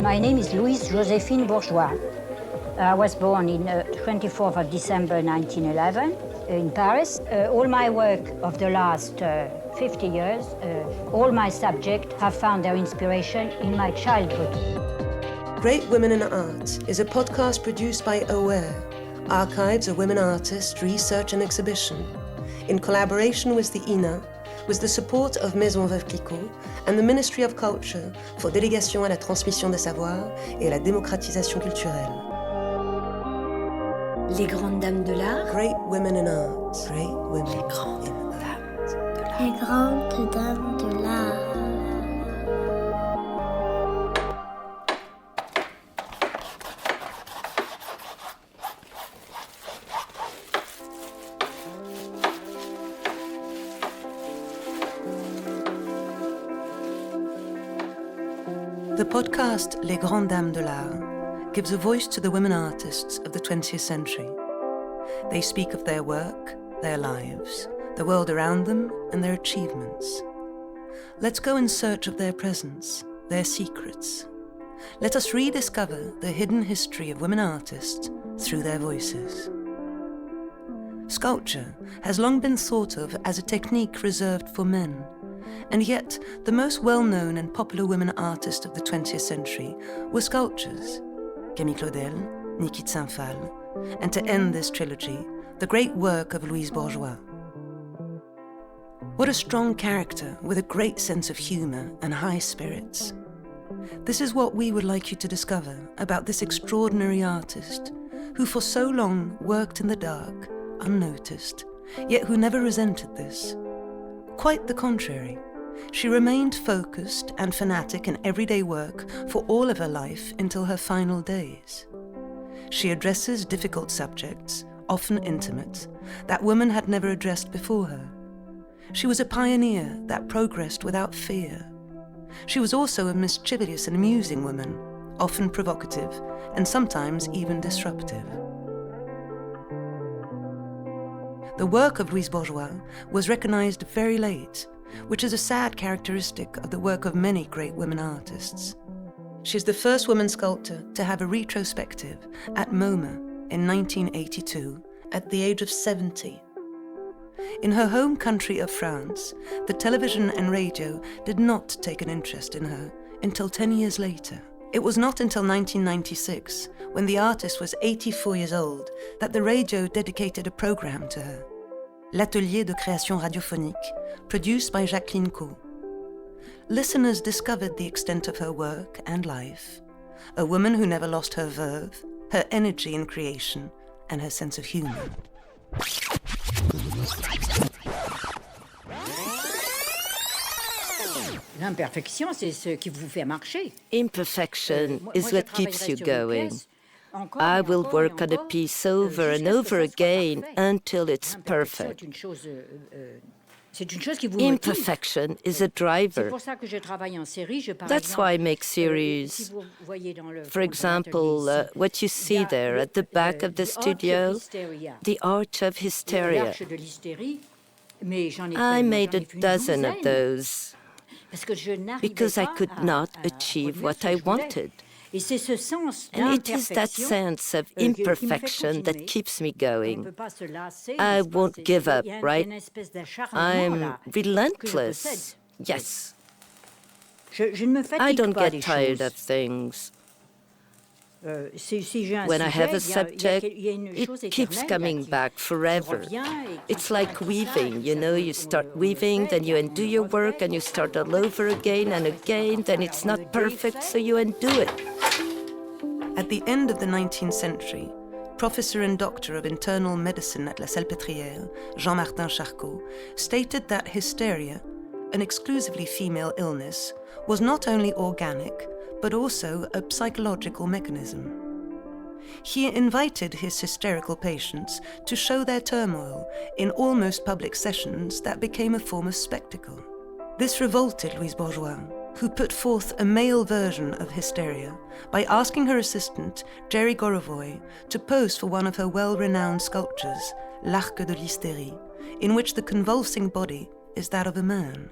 My name is Louise Bourgeois. I was born in 24th of December 1911 in Paris. All my work of the last 50 years, all my subjects have found their inspiration in my childhood. Great Women in Art is a podcast produced by AWARE, Archives of Women Artists, Research and Exhibition, in collaboration with the INA, with the support of Maison Veuve Clicquot and the Ministry of Culture for Délégation à la transmission des savoirs et à la démocratisation culturelle. Les grandes dames de l'art. Great Women in Art. Great Women Les grandes in Art. dames de l'art. Les grandes dames de l'art. The podcast Les Grandes Dames de l'Art gives a voice to the women artists of the 20th century. They speak of their work, their lives, the world around them, and their achievements. Let's go in search of their presence, their secrets. Let us rediscover the hidden history of women artists through their voices. Sculpture has long been thought of as a technique reserved for men, and yet the most well-known and popular women artists of the 20th century were sculptors: Camille Claudel, Niki de Saint Phalle, and to end this trilogy, the great work of Louise Bourgeois. What a strong character with a great sense of humour and high spirits. This is what we would like you to discover about this extraordinary artist who for so long worked in the dark, unnoticed, yet who never resented this. Quite the contrary. She remained focused and fanatic in everyday work for all of her life until her final days. She addresses difficult subjects, often intimate, that women had never addressed before her. She was a pioneer that progressed without fear. She was also a mischievous and amusing woman, often provocative and sometimes even disruptive. The work of Louise Bourgeois was recognized very late, which is a sad characteristic of the work of many great women artists. She's the first woman sculptor to have a retrospective at MoMA in 1982 at the age of 70. In her home country of France, the television and radio did not take an interest in her until 10 years later. It was not until 1996, when the artist was 84 years old, that the radio dedicated a program to her, l'Atelier de création radiophonique, produced by Jacqueline Caux. Listeners discovered the extent of her work and life, a woman who never lost her verve, her energy in creation, and her sense of humour. L'imperfection, c'est ce qui vous fait marcher. Imperfection is what keeps you going. I will work on a piece over and over again until it's perfect. Imperfection is a driver. That's why I make series. For example, what you see there at the back of the studio, the Art of Hysteria. I made a dozen of those because I could not achieve what I wanted. And it is that sense of imperfection that keeps me going. I won't give up, right? I'm relentless. Yes. I don't get tired of things. When I have a subject, it keeps coming back forever. It's like weaving, you start weaving, then you undo your work, and you start all over again and again, then it's not perfect, so you undo it. At the end of the 19th century, Professor and Doctor of Internal Medicine at La Salpêtrière, Jean-Martin Charcot, stated that hysteria, an exclusively female illness, was not only organic, but also a psychological mechanism. He invited his hysterical patients to show their turmoil in almost public sessions that became a form of spectacle. This revolted Louise Bourgeois, who put forth a male version of hysteria by asking her assistant, Jerry Gorovoy, to pose for one of her well-renowned sculptures, L'Arc de l'Hystérie, in which the convulsing body is that of a man.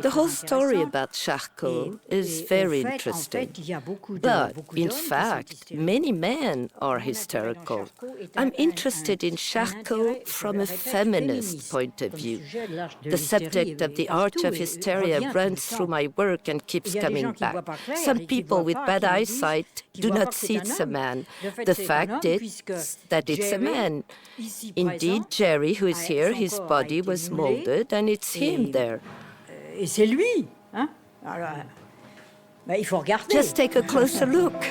The whole story about Charcot is very interesting. But, in fact, many men are hysterical. I'm interested in Charcot from a feminist point of view. The subject of the art of hysteria runs through my work and keeps coming back. Some people with bad eyesight do not see it's a man. The fact is that it's a man. Indeed, Jerry, who is here, his body was molded, and it's him there. Just take a closer look.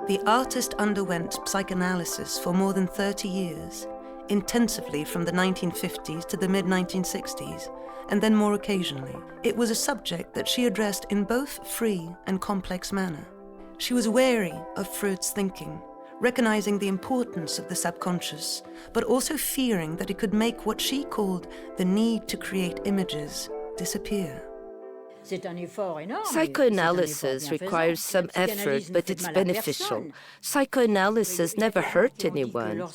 The artist underwent psychoanalysis for more than 30 years, intensively from the 1950s to the mid-1960s, and then more occasionally. It was a subject that she addressed in both free and complex manner. She was wary of Freud's thinking, recognizing the importance of the subconscious, but also fearing that it could make what she called the need to create images disappear. Psychoanalysis requires some effort, but it's beneficial. Psychoanalysis never hurt anyone.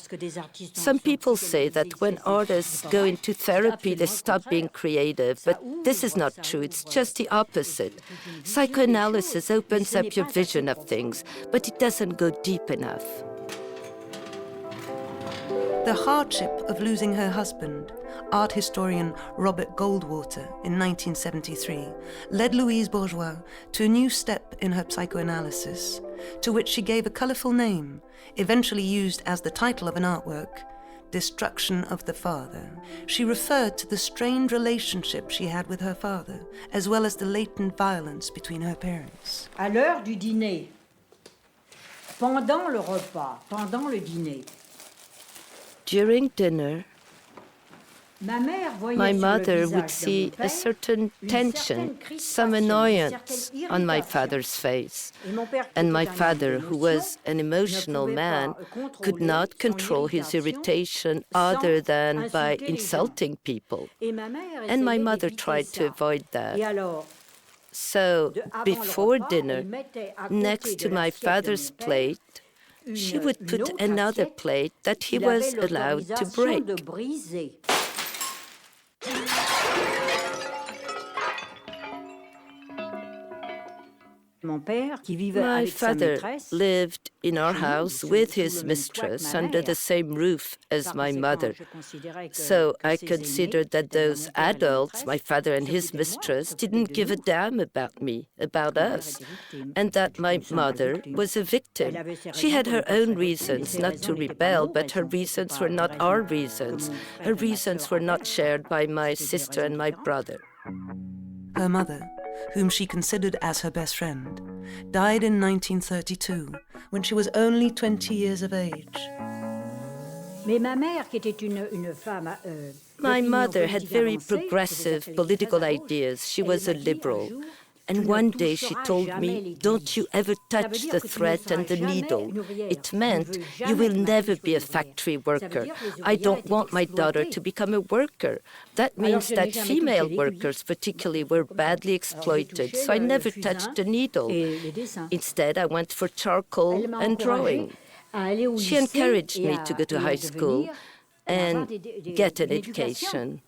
Some people say that when artists go into therapy, they stop being creative, but this is not true. It's just the opposite. Psychoanalysis opens up your vision of things, but it doesn't go deep enough. The hardship of losing her husband, art historian Robert Goldwater, in 1973, led Louise Bourgeois to a new step in her psychoanalysis, to which she gave a colourful name, eventually used as the title of an artwork, Destruction of the Father. She referred to the strained relationship she had with her father, as well as the latent violence between her parents. À l'heure du dîner, pendant le repas, pendant le dîner, during dinner, my mother would see a certain tension, some annoyance on my father's face. And my father, who was an emotional man, could not control his irritation other than by insulting people. And my mother tried to avoid that. So, before dinner, next to my father's plate, she would put another plate that he was allowed to break. My father lived in our house with his mistress under the same roof as my mother. So I considered that those adults, my father and his mistress, didn't give a damn about me, about us, and that my mother was a victim. She had her own reasons not to rebel, but her reasons were not our reasons. Her reasons were not shared by my sister and my brother. Her mother, whom she considered as her best friend, died in 1932, when she was only 20 years of age. My mother had very progressive political ideas. She was a liberal. And one day she told me, "Don't you ever touch the thread and the needle." It meant, you will never be a factory worker. I don't want my daughter to become a worker. That means that female workers particularly were badly exploited, so I never touched the needle. Instead, I went for charcoal and drawing. She encouraged me to go to high school and get an education.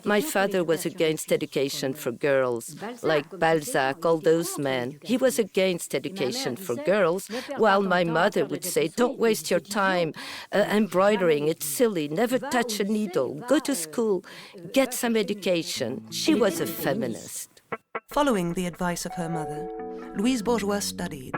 My father was against education for girls, like Balzac, all those men. He was against education for girls, while my mother would say, "Don't waste your time embroidering, it's silly, never touch a needle, go to school, get some education." She was a feminist. Following the advice of her mother, Louise Bourgeois studied.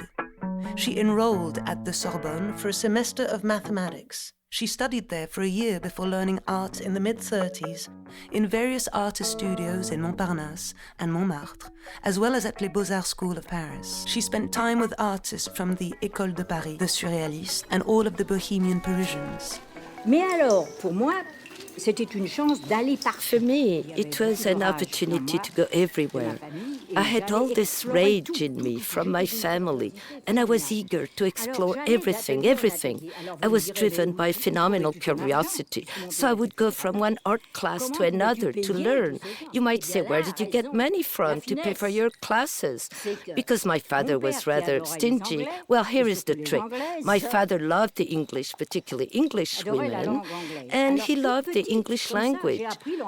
She enrolled at the Sorbonne for a semester of mathematics. She studied there for a year before learning art in the mid-30s in various artist studios in Montparnasse and Montmartre, as well as at Les Beaux-Arts School of Paris. She spent time with artists from the École de Paris, the Surrealistes, and all of the Bohemian Parisians. For me, it was an opportunity to go everywhere. I had all this rage in me from my family, and I was eager to explore everything. I was driven by phenomenal curiosity, so I would go from one art class to another to learn. You might say, where did you get money from to pay for your classes? Because my father was rather stingy. Well, here is the trick. My father loved the English, particularly English women, and he loved the English language.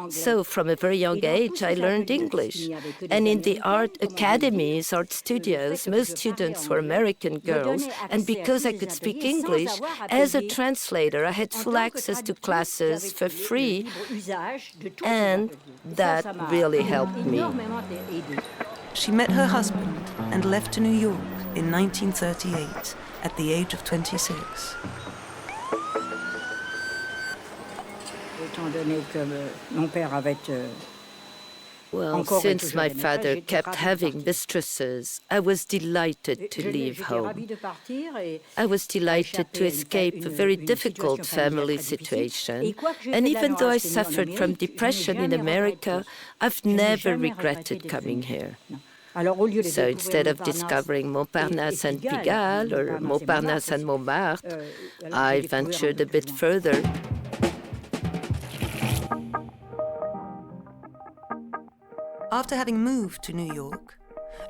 So from a very young age, I learned English. And in the art academies, art studios, most students were American girls. And because I could speak English, as a translator, I had full access to classes for free. And that really helped me. She met her husband and left to New York in 1938 at the age of 26. Well, since my father kept having mistresses, I was delighted to leave home. I was delighted to escape a very difficult family situation. And even though I suffered from depression in America, I've never regretted coming here. So instead of discovering Montparnasse and Pigalle or Montparnasse and Montmartre, I ventured a bit further. After having moved to New York,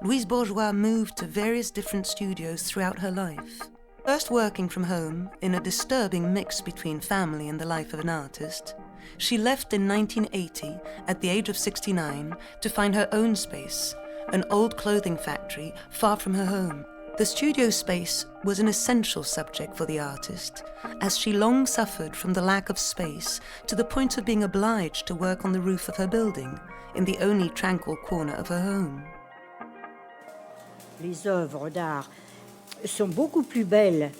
Louise Bourgeois moved to various different studios throughout her life. First working from home, in a disturbing mix between family and the life of an artist, she left in 1980 at the age of 69 to find her own space, an old clothing factory far from her home. The studio space was an essential subject for the artist, as she long suffered from the lack of space to the point of being obliged to work on the roof of her building, in the only tranquil corner of her home. Les œuvres d'art sont beaucoup plus belles.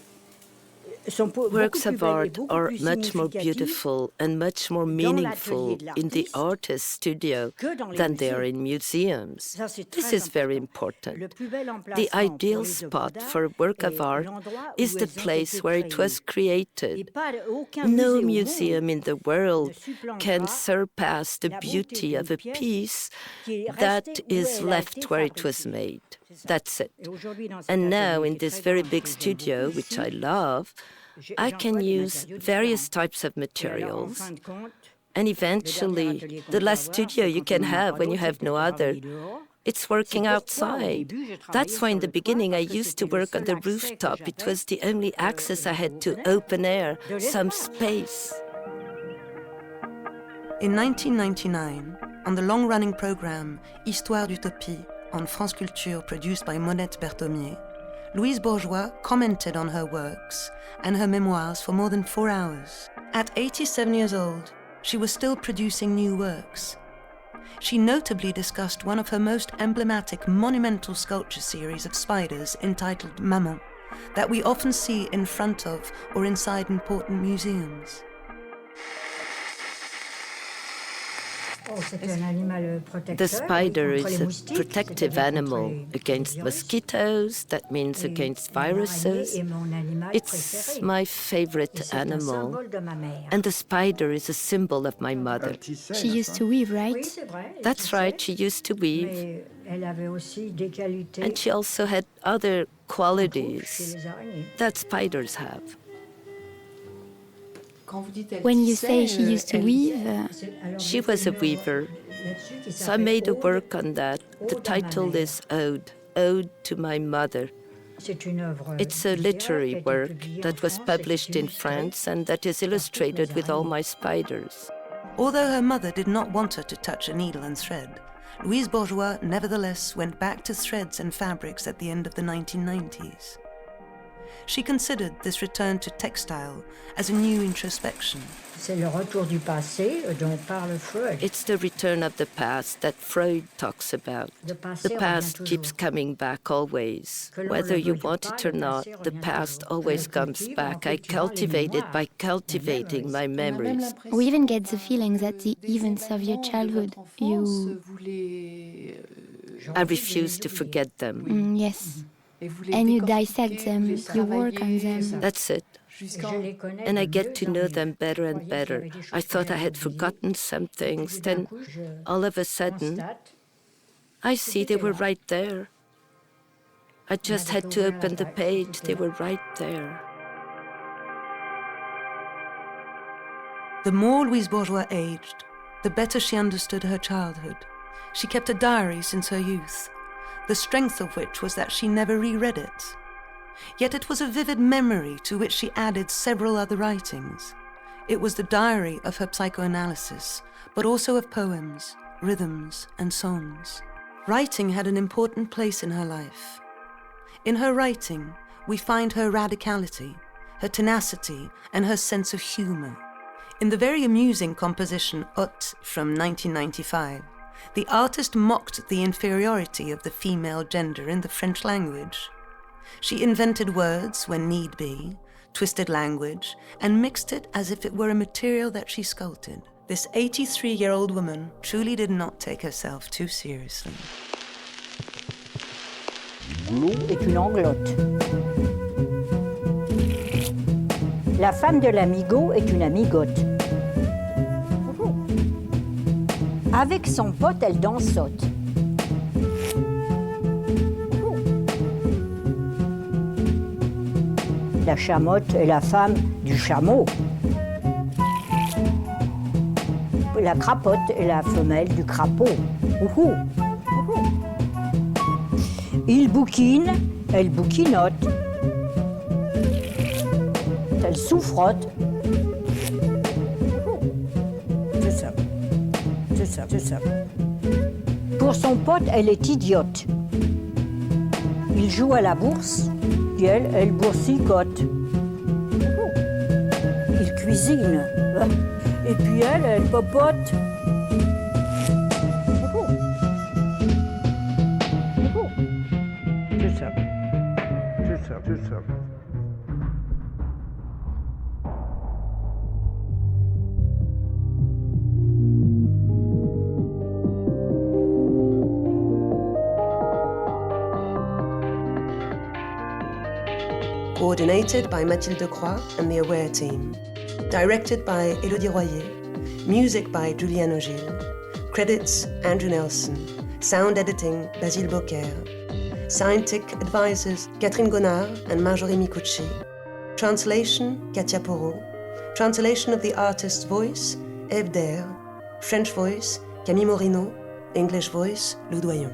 Works of art are much more beautiful and much more meaningful in the artist's studio than they are in museums. This is very important. The ideal spot for a work of art is the place where it was created. No museum in the world can surpass the beauty of a piece that is left where it was made. That's it. And now in this very big studio, which I love, I can use various types of materials. And eventually, the last studio you can have when you have no other, it's working outside. That's why in the beginning I used to work on the rooftop. It was the only access I had to open air, some space. In 1999, on the long-running program Histoire d'Utopie on France Culture produced by Monette Berthomier, Louise Bourgeois commented on her works and her memoirs for more than 4 hours. At 87 years old, she was still producing new works. She notably discussed one of her most emblematic monumental sculpture series of spiders entitled Maman, that we often see in front of or inside important museums. The spider is a protective animal against mosquitoes, that means against viruses. It's my favorite animal, and the spider is a symbol of my mother. She used to weave, right? That's right, she used to weave. And she also had other qualities that spiders have. When you say she used to weave... She was a weaver, so I made a work on that. The title is Ode to my mother. It's a literary work that was published in France and that is illustrated with all my spiders. Although her mother did not want her to touch a needle and thread, Louise Bourgeois nevertheless went back to threads and fabrics at the end of the 1990s. She considered this return to textile as a new introspection. It's the return of the past that Freud talks about. The past keeps coming back always. Whether you want it or not, the past always comes back. I cultivate it by cultivating my memories. We even get the feeling that the events of your childhood, I refuse to forget them. Yes. And you dissect them, you work on them. That's it. And I get to know them better and better. I thought I had forgotten some things, then all of a sudden, I see, they were right there. I just had to open the page, they were right there. The more Louise Bourgeois aged, the better she understood her childhood. She kept a diary since her youth, the strength of which was that she never reread it. Yet it was a vivid memory to which she added several other writings. It was the diary of her psychoanalysis, but also of poems, rhythms, and songs. Writing had an important place in her life. In her writing, we find her radicality, her tenacity, and her sense of humour. In the very amusing composition Hôte from 1995, the artist mocked the inferiority of the female gender in the French language. She invented words when need be, twisted language, and mixed it as if it were a material that she sculpted. This 83-year-old woman truly did not take herself too seriously. Est une anglotte. La femme de l'amigo est une amigote. Avec son pote, elle dansote. La chamotte est la femme du chameau. La crapote est la femelle du crapaud. Il bouquine, elle bouquinote. Elle souffrote. C'est ça. C'est ça, c'est ça. Pour son pote, elle est idiote. Il joue à la bourse, puis elle boursicote. Il cuisine, et puis elle popote. C'est ça. C'est ça, c'est ça. Coordinated by Mathilde Croix and the Aware team. Directed by Élodie Royer. Music by Julian Ogil. Credits Andrew Nelson. Sound editing Basile Beaucaire. Scientific advisors Catherine Gonard and Marjorie Micucci. Translation Katia Porot. Translation of the artist's voice Eve Dair. French voice Camille Morino. English voice Lou Doyon.